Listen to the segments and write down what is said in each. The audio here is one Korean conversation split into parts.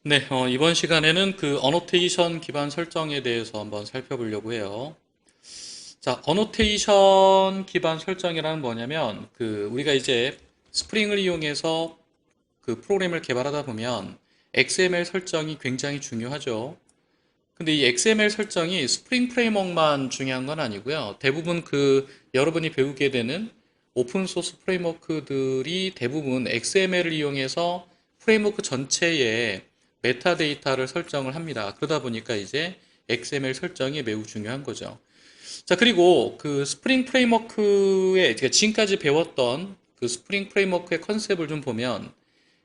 네, 이번 시간에는 그 어노테이션 기반 설정에 대해서 한번 살펴보려고 해요. 자, 어노테이션 기반 설정이란 뭐냐면, 우리가 이제 스프링을 이용해서 그 프로그램을 개발하다 보면 XML 설정이 굉장히 중요하죠. 근데 이 XML 설정이 스프링 프레임워크만 중요한 건 아니고요. 대부분 여러분이 배우게 되는 오픈 소스 프레임워크들이 대부분 XML을 이용해서 프레임워크 전체에 메타데이터를 설정을 합니다. 그러다 보니까 이제 XML 설정이 매우 중요한 거죠. 자, 그리고 그 스프링 프레임워크의 제가 지금까지 배웠던 그 스프링 프레임워크의 컨셉을 좀 보면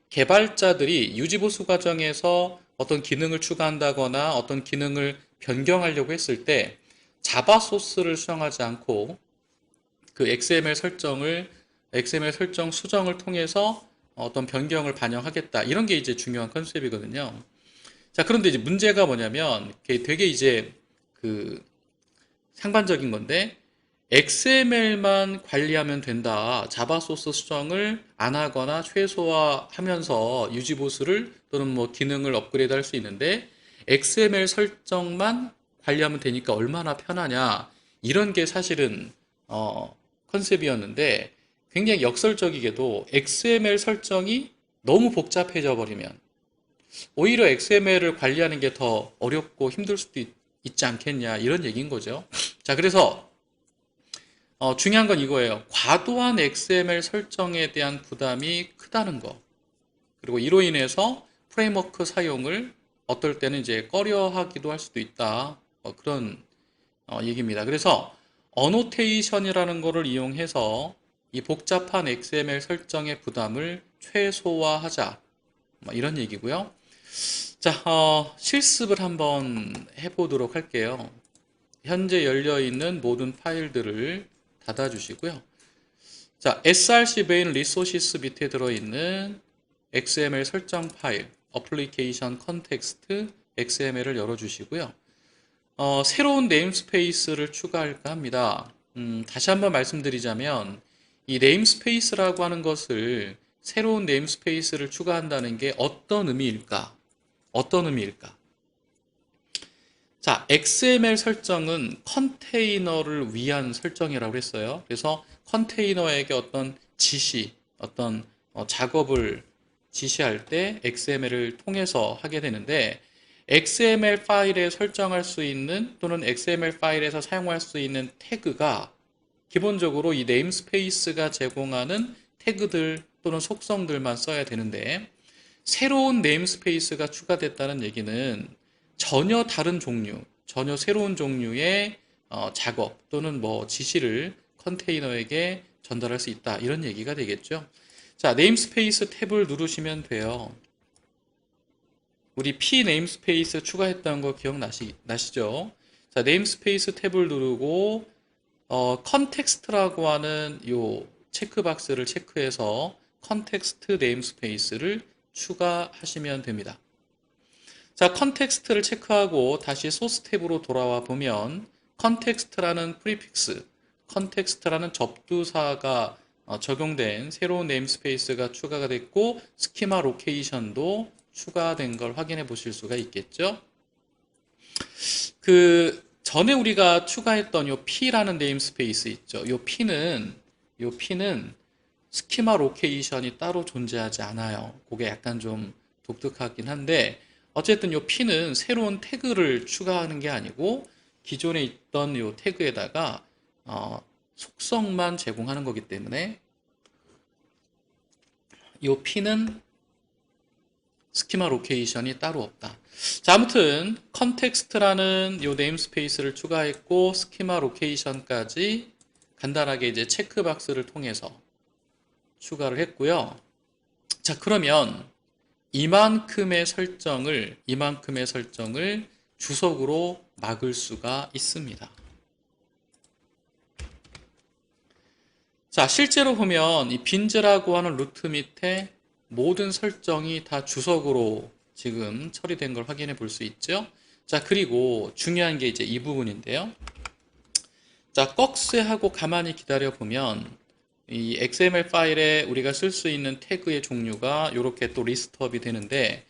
개발자들이 유지보수 과정에서 어떤 기능을 추가한다거나 어떤 기능을 변경하려고 했을 때 자바 소스를 수정하지 않고 그 XML 설정 수정을 통해서 어떤 변경을 반영하겠다. 이런 게 이제 중요한 컨셉이거든요. 자, 그런데 이제 문제가 뭐냐면 되게 이제 그 상반적인 건데 XML만 관리하면 된다. 자바 소스 수정을 안 하거나 최소화하면서 유지보수를 또는 뭐 기능을 업그레이드 할 수 있는데 XML 설정만 관리하면 되니까 얼마나 편하냐. 이런 게 사실은 컨셉이었는데 굉장히 역설적이게도 XML 설정이 너무 복잡해져 버리면 오히려 XML을 관리하는 게 더 어렵고 힘들 수도 있지 않겠냐 이런 얘기인 거죠. 자, 그래서 중요한 건 이거예요. 과도한 XML 설정에 대한 부담이 크다는 거. 그리고 이로 인해서 프레임워크 사용을 어떨 때는 이제 꺼려 하기도 할 수도 있다. 그런 얘기입니다. 그래서 어노테이션이라는 거를 이용해서 이 복잡한 XML 설정의 부담을 최소화하자. 이런 얘기고요. 자, 실습을 한번 해보도록 할게요. 현재 열려있는 모든 파일들을 닫아주시고요. 자, src main resources 밑에 들어있는 XML 설정 파일, application context XML을 열어주시고요. 새로운 네임스페이스를 추가할까 합니다. 다시 한번 말씀드리자면 이 네임스페이스라고 하는 것을 새로운 네임스페이스를 추가한다는 게 어떤 의미일까? 어떤 의미일까? 자, XML 설정은 컨테이너를 위한 설정이라고 했어요. 그래서 컨테이너에게 어떤 어떤 작업을 지시할 때 XML을 통해서 하게 되는데 XML 파일에 설정할 수 있는 또는 XML 파일에서 사용할 수 있는 태그가 기본적으로 이 네임스페이스가 제공하는 태그들 또는 속성들만 써야 되는데 새로운 네임스페이스가 추가됐다는 얘기는 전혀 새로운 종류의 작업 또는 뭐 지시를 컨테이너에게 전달할 수 있다. 이런 얘기가 되겠죠. 자, 네임스페이스 탭을 누르시면 돼요. 우리 P 네임스페이스 추가했던 거 기억나시죠? 자, 네임스페이스 탭을 누르고 컨텍스트라고 하는 요 체크박스를 체크해서 컨텍스트 네임스페이스를 추가하시면 됩니다. 자, 컨텍스트를 체크하고 다시 소스 탭으로 돌아와 보면 컨텍스트라는 프리픽스, 컨텍스트라는 접두사가 적용된 새로운 네임스페이스가 추가가 됐고 스키마 로케이션도 추가된 걸 확인해 보실 수가 있겠죠. 그 전에 우리가 추가했던 요 P라는 네임스페이스 있죠. 요 P는 스키마 로케이션이 따로 존재하지 않아요. 그게 약간 좀 독특하긴 한데 어쨌든 요 P는 새로운 태그를 추가하는 게 아니고 기존에 있던 요 태그에다가 속성만 제공하는 거기 때문에 요 P는 스키마 로케이션이 따로 없다. 자, 아무튼 컨텍스트라는 요 네임스페이스를 추가했고 스키마 로케이션까지 간단하게 이제 체크박스를 통해서 추가를 했고요. 자, 그러면 이만큼의 설정을 주석으로 막을 수가 있습니다. 자, 실제로 보면 이 빈즈라고 하는 루트 밑에 모든 설정이 다 주석으로 지금 처리된 걸 확인해 볼 수 있죠. 자, 그리고 중요한 게 이제 이 부분인데요. 자, 꺽쇠하고 가만히 기다려 보면 이 XML 파일에 우리가 쓸 수 있는 태그의 종류가 이렇게 또 리스트업이 되는데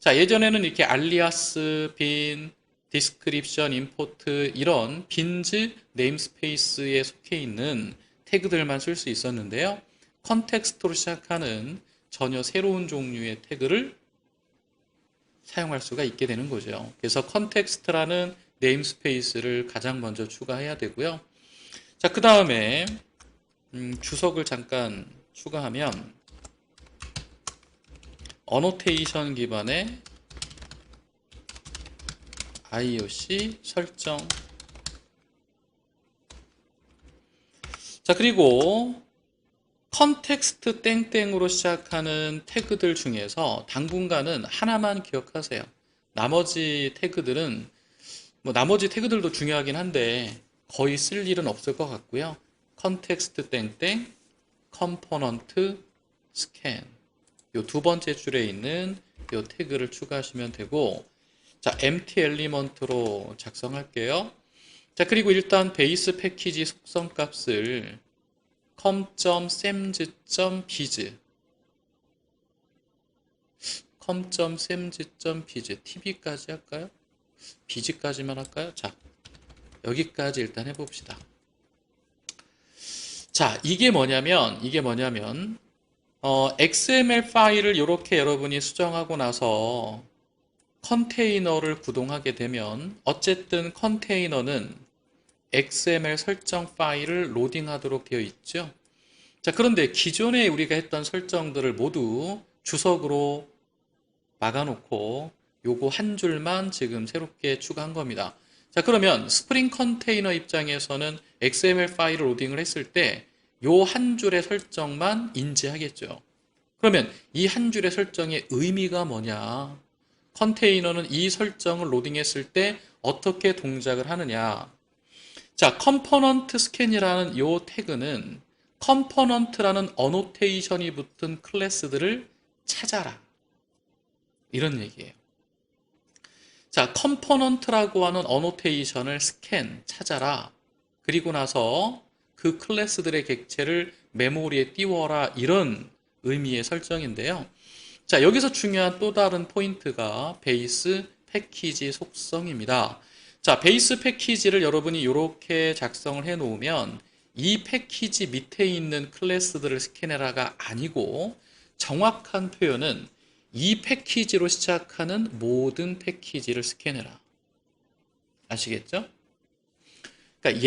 자, 예전에는 이렇게 알리아스, 빈, 디스크립션, 임포트 이런 빈즈 네임스페이스에 속해 있는 태그들만 쓸 수 있었는데요. 컨텍스트로 시작하는 전혀 새로운 종류의 태그를 사용할 수가 있게 되는 거죠. 그래서 컨텍스트라는 네임스페이스를 가장 먼저 추가해야 되고요. 자, 그 다음에 주석을 잠깐 추가하면 어노테이션 기반의 IOC 설정. 자, 그리고 컨텍스트 땡땡으로 시작하는 태그들 중에서 당분간은 하나만 기억하세요. 나머지 태그들은 나머지 태그들도 중요하긴 한데 거의 쓸 일은 없을 것 같고요. 컨텍스트 땡땡, 컴포넌트, 스캔. 요 두 번째 줄에 있는 요 태그를 추가하시면 되고, 자, empty element로 작성할게요. 자, 그리고 일단 베이스 패키지 속성 값을 com.samz.biz com.samz.biz tv까지 할까요? biz까지만 할까요? 자, 여기까지 일단 해봅시다. 자, 이게 뭐냐면 XML 파일을 이렇게 여러분이 수정하고 나서 컨테이너를 구동하게 되면 어쨌든 컨테이너는 XML 설정 파일을 로딩하도록 되어 있죠. 자, 그런데 기존에 우리가 했던 설정들을 모두 주석으로 막아놓고 요거 한 줄만 지금 새롭게 추가한 겁니다. 자, 그러면 스프링 컨테이너 입장에서는 XML 파일을 로딩을 했을 때 요 한 줄의 설정만 인지하겠죠. 그러면 이 한 줄의 설정의 의미가 뭐냐? 컨테이너는 이 설정을 로딩했을 때 어떻게 동작을 하느냐? 자, 컴포넌트 스캔이라는 요 태그는 컴포넌트라는 어노테이션이 붙은 클래스들을 찾아라. 이런 얘기예요. 자, 컴포넌트라고 하는 어노테이션을 스캔, 찾아라. 그리고 나서 그 클래스들의 객체를 메모리에 띄워라. 이런 의미의 설정인데요. 자, 여기서 중요한 또 다른 포인트가 베이스 패키지 속성입니다. 자, 베이스 패키지를 여러분이 이렇게 작성을 해 놓으면 이 패키지 밑에 있는 클래스들을 스캔해라가 아니고 정확한 표현은 이 패키지로 시작하는 모든 패키지를 스캔해라. 아시겠죠? 그러니까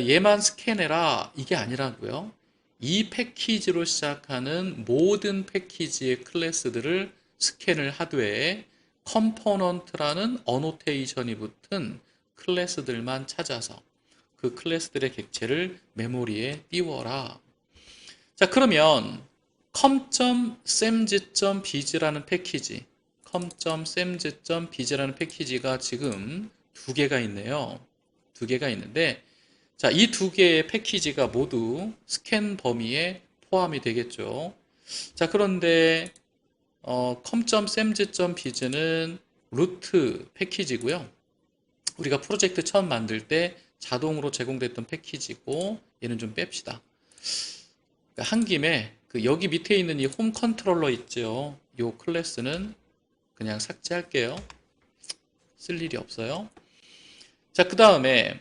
얘만 스캔해라 이게 아니라고요. 이 패키지로 시작하는 모든 패키지의 클래스들을 스캔을 하되 컴포넌트라는 어노테이션이 붙은 클래스들만 찾아서 그 클래스들의 객체를 메모리에 띄워라. 자, 그러면 com.samz.biz라는 패키지, com.samz.biz라는 패키지가 지금 두 개가 있네요. 두 개가 있는데, 자, 이 두 개의 패키지가 모두 스캔 범위에 포함이 되겠죠. 자, 그런데 com.samz.biz는 루트 패키지고요. 우리가 프로젝트 처음 만들 때 자동으로 제공됐던 패키지고 얘는 좀 뺍시다. 한 김에 여기 밑에 있는 이 홈 컨트롤러 있죠. 이 클래스는 그냥 삭제할게요. 쓸 일이 없어요. 자, 그 다음에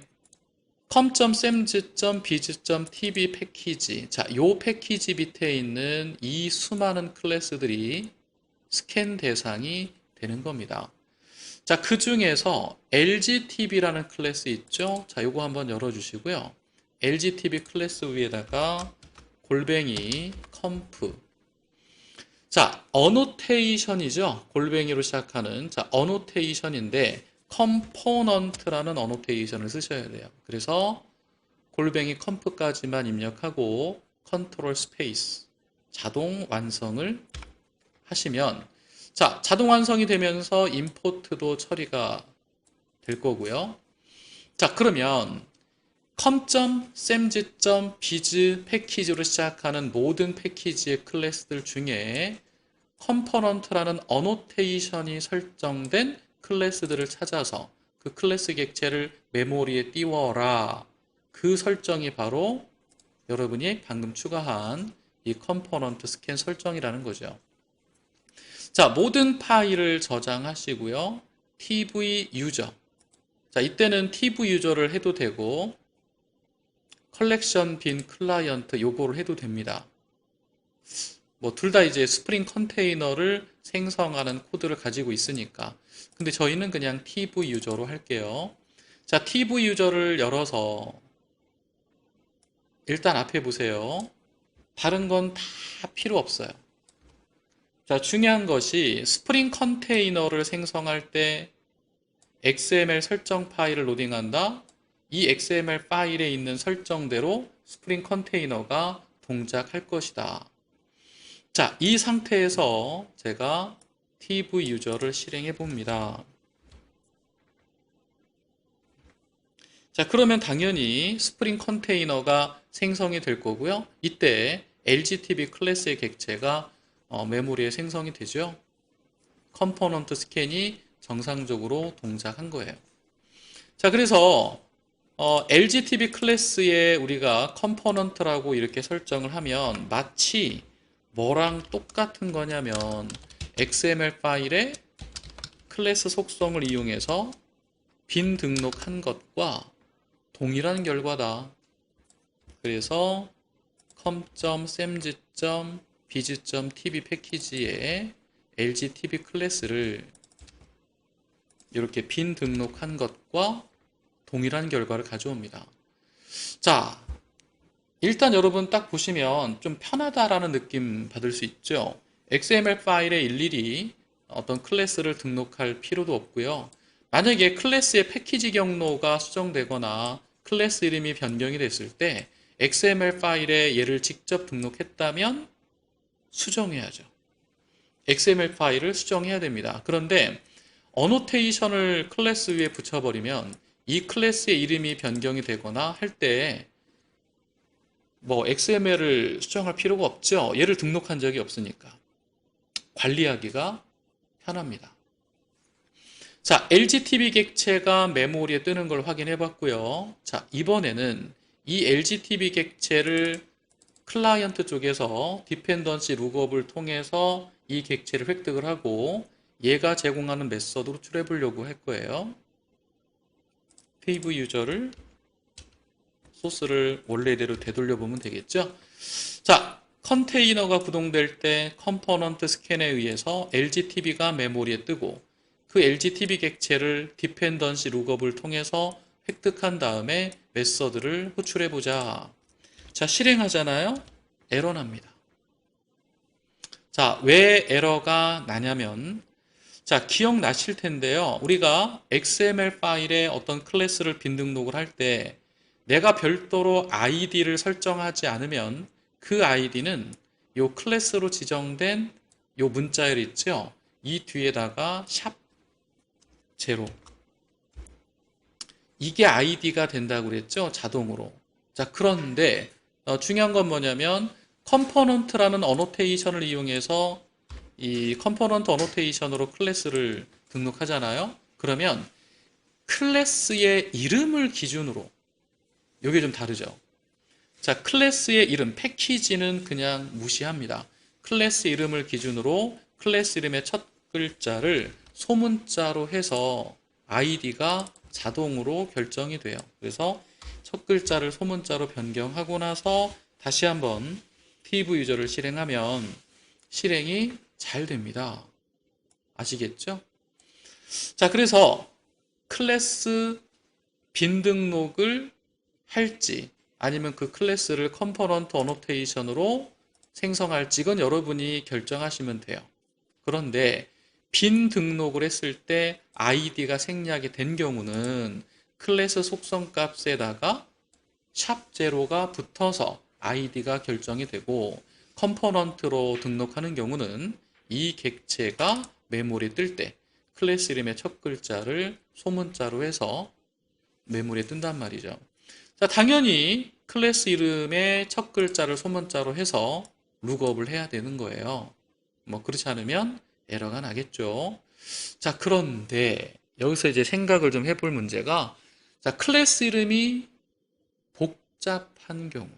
com.samz.biz.tv 패키지. 자, 요 패키지 밑에 있는 이 수많은 클래스들이 스캔 대상이 되는 겁니다. 자, 그 중에서 LGTV라는 클래스 있죠? 자, 요거 한번 열어주시고요. LGTV 클래스 위에다가 골뱅이 컴프. 자, 어노테이션이죠? 골뱅이로 시작하는. 자, 어노테이션인데 컴포넌트라는 어노테이션을 쓰셔야 돼요. 그래서 골뱅이 컴프까지만 입력하고 컨트롤 스페이스 자동 완성을 하시면 자, 자동 완성이 되면서 임포트도 처리가 될 거고요. 자, 그러면 com.samz.biz 패키지로 시작하는 모든 패키지의 클래스들 중에 컴포넌트라는 어노테이션이 설정된 클래스들을 찾아서 그 클래스 객체를 메모리에 띄워라. 그 설정이 바로 여러분이 방금 추가한 이 컴포넌트 스캔 설정이라는 거죠. 자, 모든 파일을 저장하시고요. TV 유저. 자, 이때는 TV 유저를 해도 되고 컬렉션 빈 클라이언트 요거를 해도 됩니다. 뭐 둘 다 이제 스프링 컨테이너를 생성하는 코드를 가지고 있으니까. 근데 저희는 그냥 TV 유저로 할게요. 자, TV 유저를 열어서 일단 앞에 보세요. 다른 건 다 필요 없어요. 자, 중요한 것이 스프링 컨테이너를 생성할 때 XML 설정 파일을 로딩한다. 이 XML 파일에 있는 설정대로 스프링 컨테이너가 동작할 것이다. 자, 이 상태에서 제가 TV 유저를 실행해 봅니다. 자, 그러면 당연히 스프링 컨테이너가 생성이 될 거고요. 이때 LGTB 클래스의 객체가 메모리에 생성이 되죠. 컴포넌트 스캔이 정상적으로 동작한 거예요. 자, 그래서 LGTB 클래스에 우리가 컴포넌트라고 이렇게 설정을 하면 마치 뭐랑 똑같은 거냐면 XML 파일에 클래스 속성을 이용해서 빈 등록한 것과 동일한 결과다. 그래서 com.samz.biz.tb 패키지에 LGTB 클래스를 이렇게 빈 등록한 것과 동일한 결과를 가져옵니다. 자, 일단 여러분 딱 보시면 좀 편하다라는 느낌 받을 수 있죠. XML 파일에 일일이 어떤 클래스를 등록할 필요도 없고요. 만약에 클래스의 패키지 경로가 수정되거나 클래스 이름이 변경이 됐을 때 XML 파일에 얘를 직접 등록했다면 수정해야죠. XML 파일을 수정해야 됩니다. 그런데 어노테이션을 클래스 위에 붙여버리면 이 클래스의 이름이 변경이 되거나 할 때 뭐 XML을 수정할 필요가 없죠. 얘를 등록한 적이 없으니까 관리하기가 편합니다. 자, LGTB 객체가 메모리에 뜨는 걸 확인해 봤고요. 자, 이번에는 이 LGTB 객체를 클라이언트 쪽에서 디펜던시 룩업을 통해서 이 객체를 획득을 하고 얘가 제공하는 메서드로 출해 보려고 할 거예요. TV 유저를 소스를 원래대로 되돌려 보면 되겠죠. 자, 컨테이너가 구동될 때 컴포넌트 스캔에 의해서 LGTB가 메모리에 뜨고 그 LGTB 객체를 디펜던시 룩업을 통해서 획득한 다음에 메서드를 호출해 보자. 자, 실행하잖아요. 에러 납니다. 자, 왜 에러가 나냐면 자, 기억나실 텐데요. 우리가 XML 파일에 어떤 클래스를 빈 등록을 할 때 내가 별도로 아이디를 설정하지 않으면 그 아이디는 이 클래스로 지정된 이 문자열 있죠? 이 뒤에다가 샵 제로 이게 아이디가 된다고 그랬죠? 자동으로. 자, 그런데 중요한 건 뭐냐면 컴포넌트라는 어노테이션을 이용해서 이 컴포넌트 어노테이션으로 클래스를 등록하잖아요. 그러면 클래스의 이름을 기준으로 이게 좀 다르죠. 자, 클래스의 이름, 패키지는 그냥 무시합니다. 클래스 이름을 기준으로 클래스 이름의 첫 글자를 소문자로 해서 아이디가 자동으로 결정이 돼요. 그래서 첫 글자를 소문자로 변경하고 나서 다시 한번 TV 유저를 실행하면 실행이 잘 됩니다. 아시겠죠? 자, 그래서 클래스 빈 등록을 할지 아니면 그 클래스를 컴포넌트 어노테이션으로 생성할지 이건 여러분이 결정하시면 돼요. 그런데 빈 등록을 했을 때 아이디가 생략이 된 경우는 클래스 속성 값에다가 샵 제로가 붙어서 아이디가 결정이 되고 컴포넌트로 등록하는 경우는 이 객체가 메모리에 뜰 때 클래스 이름의 첫 글자를 소문자로 해서 메모리에 뜬단 말이죠. 자, 당연히 클래스 이름의 첫 글자를 소문자로 해서 룩업을 해야 되는 거예요. 뭐 그렇지 않으면 에러가 나겠죠. 자, 그런데 여기서 이제 생각을 좀 해볼 문제가 자, 클래스 이름이 복잡한 경우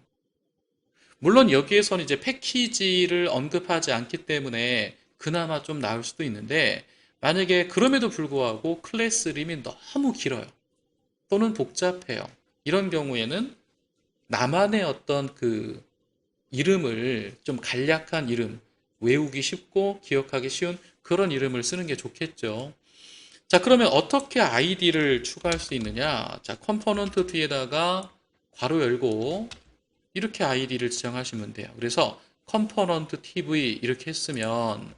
물론 여기에서는 이제 패키지를 언급하지 않기 때문에 그나마 좀 나을 수도 있는데 만약에 그럼에도 불구하고 클래스 이름이 너무 길어요. 또는 복잡해요. 이런 경우에는 나만의 어떤 그 이름을 좀 간략한 이름, 외우기 쉽고 기억하기 쉬운 그런 이름을 쓰는 게 좋겠죠. 자, 그러면 어떻게 아이디를 추가할 수 있느냐? 자, 컴포넌트 뒤에다가 괄호 열고 이렇게 아이디를 지정하시면 돼요. 그래서 컴포넌트 tv 이렇게 했으면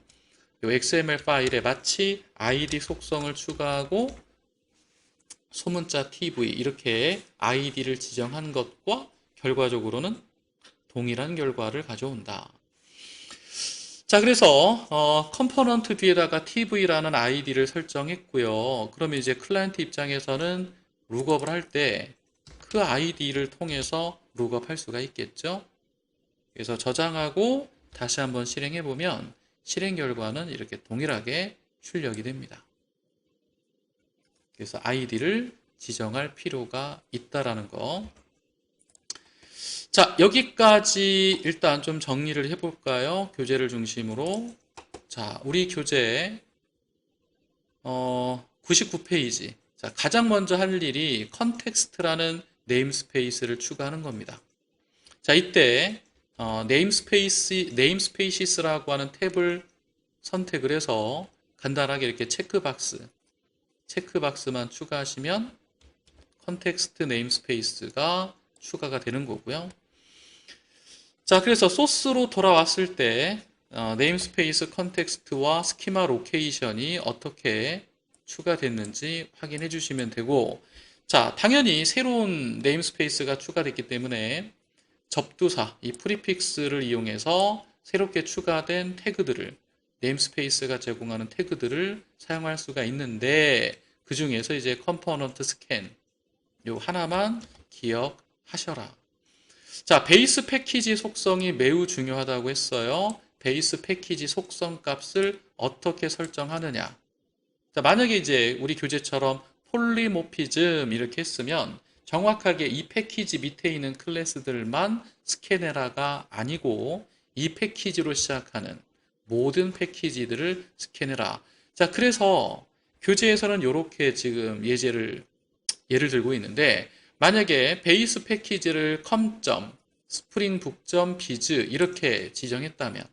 이 XML 파일에 마치 아이디 속성을 추가하고 소문자 tv 이렇게 아이디를 지정한 것과 결과적으로는 동일한 결과를 가져온다. 자, 그래서 컴포넌트 뒤에다가 tv라는 아이디를 설정했고요. 그러면 이제 클라이언트 입장에서는 룩업을 할 때 그 아이디를 통해서 룩업 할 수가 있겠죠. 그래서 저장하고 다시 한번 실행해 보면 실행 결과는 이렇게 동일하게 출력이 됩니다. 그래서 아이디를 지정할 필요가 있다라는 거. 자, 여기까지 일단 좀 정리를 해볼까요? 교재를 중심으로. 자, 우리 교재 99페이지. 자, 가장 먼저 할 일이 컨텍스트라는 네임스페이스를 추가하는 겁니다. 자, 이때 네임스페이시스라고 하는 탭을 선택을 해서 간단하게 이렇게 체크박스만 추가하시면 컨텍스트 네임스페이스가 추가가 되는 거고요. 자, 그래서 소스로 돌아왔을 때 네임스페이스 컨텍스트와 스키마 로케이션이 어떻게 추가됐는지 확인해 주시면 되고, 자, 당연히 새로운 네임스페이스가 추가됐기 때문에 접두사, 이 프리픽스를 이용해서 새롭게 추가된 태그들을 네임스페이스가 제공하는 태그들을 사용할 수가 있는데 그 중에서 이제 컴포넌트 스캔 요 하나만 기억하셔라. 자, 베이스 패키지 속성이 매우 중요하다고 했어요. 베이스 패키지 속성 값을 어떻게 설정하느냐. 자, 만약에 이제 우리 교재처럼 폴리모피즘 이렇게 했으면 정확하게 이 패키지 밑에 있는 클래스들만 스캔해라가 아니고 이 패키지로 시작하는 모든 패키지들을 스캔해라. 자, 그래서 교재에서는 이렇게 지금 예를 들고 있는데 만약에 베이스 패키지를 컴. 스프링북. 비즈 이렇게 지정했다면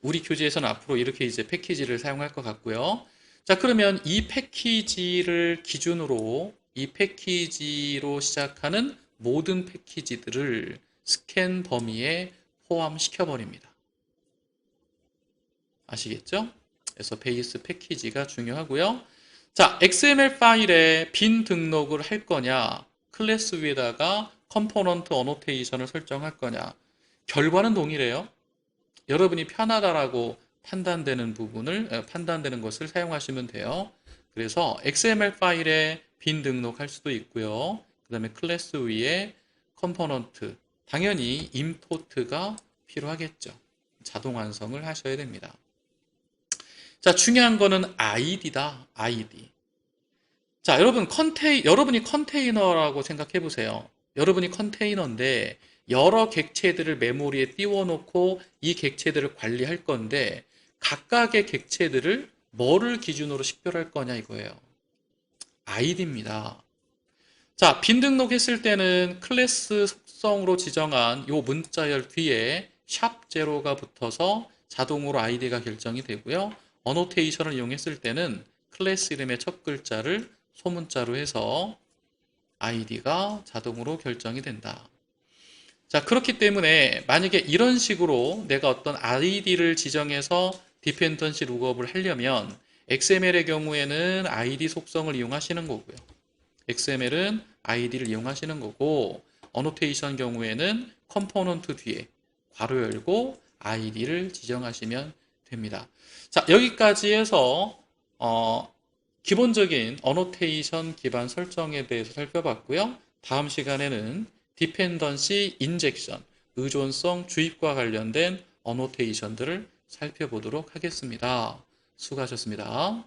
우리 교재에서는 앞으로 이렇게 이제 패키지를 사용할 것 같고요. 자, 그러면 이 패키지를 기준으로 이 패키지로 시작하는 모든 패키지들을 스캔 범위에 포함시켜 버립니다. 아시겠죠? 그래서 베이스 패키지가 중요하고요. 자, XML 파일에 빈 등록을 할 거냐, 클래스 위에다가 컴포넌트 어노테이션을 설정할 거냐. 결과는 동일해요. 여러분이 편하다라고 판단되는 것을 사용하시면 돼요. 그래서 XML 파일에 빈 등록할 수도 있고요. 그 다음에 클래스 위에 컴포넌트, 당연히 임포트가 필요하겠죠. 자동 완성을 하셔야 됩니다. 자, 중요한 거는 아이디다. 아이디. 자, 여러분이 컨테이너라고 생각해 보세요. 여러분이 컨테이너인데 여러 객체들을 메모리에 띄워놓고 이 객체들을 관리할 건데 각각의 객체들을 뭐를 기준으로 식별할 거냐 이거예요. 아이디입니다. 자, 빈 등록했을 때는 클래스 속성으로 지정한 요 문자열 뒤에 샵 제로가 붙어서 자동으로 아이디가 결정이 되고요. 어노테이션을 이용했을 때는 클래스 이름의 첫 글자를 소문자로 해서 아이디가 자동으로 결정이 된다. 자, 그렇기 때문에 만약에 이런 식으로 내가 어떤 아이디를 지정해서 디펜던시 룩업을 하려면 XML의 경우에는 아이디 속성을 이용하시는 거고요. XML은 아이디를 이용하시는 거고 어노테이션 경우에는 컴포넌트 뒤에 괄호 열고 아이디를 지정하시면 됩니다. 자, 여기까지 해서 기본적인 어노테이션 기반 설정에 대해서 살펴봤고요. 다음 시간에는 디펜던시 인젝션, 의존성 주입과 관련된 어노테이션들을 살펴보도록 하겠습니다. 수고하셨습니다.